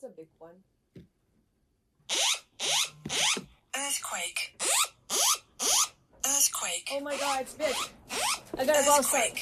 That's a big one. Earthquake. Earthquake. Oh my god, it's big. I gotta go outside.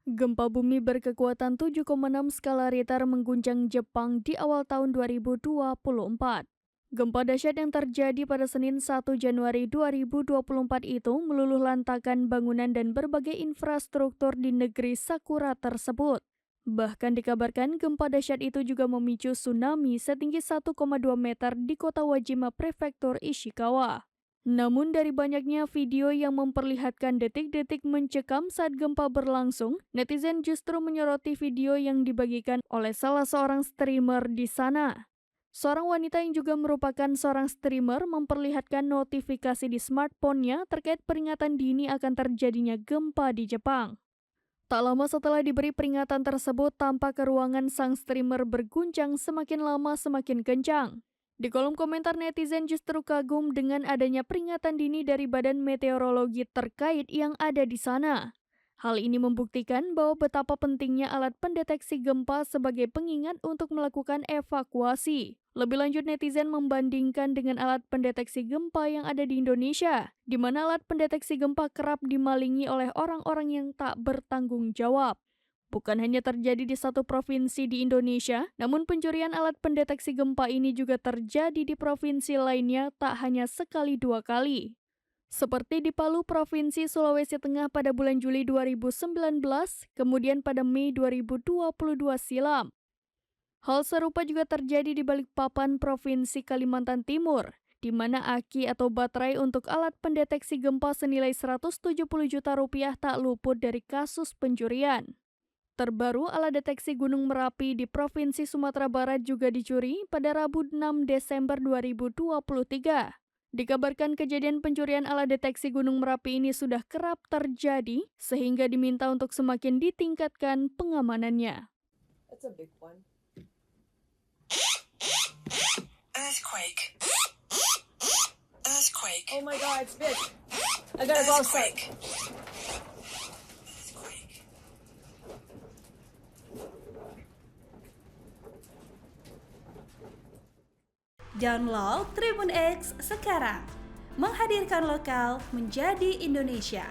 Gempa bumi berkekuatan 7,6 skala Richter mengguncang Jepang di awal tahun 2024. Gempa dahsyat yang terjadi pada Senin 1 Januari 2024 itu meluluhlantakkan bangunan dan berbagai infrastruktur di negeri Sakura tersebut. Bahkan dikabarkan gempa dahsyat itu juga memicu tsunami setinggi 1,2 meter di kota Wajima, Prefektur Ishikawa. Namun dari banyaknya video yang memperlihatkan detik-detik mencekam saat gempa berlangsung, netizen justru menyoroti video yang dibagikan oleh salah seorang streamer di sana. Seorang wanita yang juga merupakan seorang streamer memperlihatkan notifikasi di smartphone-nya terkait peringatan dini akan terjadinya gempa di Jepang. Tak lama setelah diberi peringatan tersebut, tampak ruangan sang streamer berguncang semakin lama semakin kencang. Di kolom komentar netizen justru kagum dengan adanya peringatan dini dari Badan Meteorologi terkait yang ada di sana. Hal ini membuktikan bahwa betapa pentingnya alat pendeteksi gempa sebagai pengingat untuk melakukan evakuasi. Lebih lanjut, netizen membandingkan dengan alat pendeteksi gempa yang ada di Indonesia, di mana alat pendeteksi gempa kerap dimalingi oleh orang-orang yang tak bertanggung jawab. Bukan hanya terjadi di satu provinsi di Indonesia, namun pencurian alat pendeteksi gempa ini juga terjadi di provinsi lainnya tak hanya sekali dua kali. Seperti di Palu, Provinsi Sulawesi Tengah pada bulan Juli 2019, kemudian pada Mei 2022 silam. Hal serupa juga terjadi di Balikpapan, Provinsi Kalimantan Timur, di mana aki atau baterai untuk alat pendeteksi gempa senilai 170 juta rupiah tak luput dari kasus pencurian. Terbaru, alat deteksi Gunung Merapi di Provinsi Sumatera Barat juga dicuri pada Rabu 6 Desember 2023. Dikabarkan kejadian pencurian alat deteksi Gunung Merapi ini sudah kerap terjadi, sehingga diminta untuk semakin ditingkatkan pengamanannya. That's a big one. Earthquake. Earthquake. Oh my god, it's big. I gotta go outside. Download Tribun X sekarang, menghadirkan lokal menjadi Indonesia.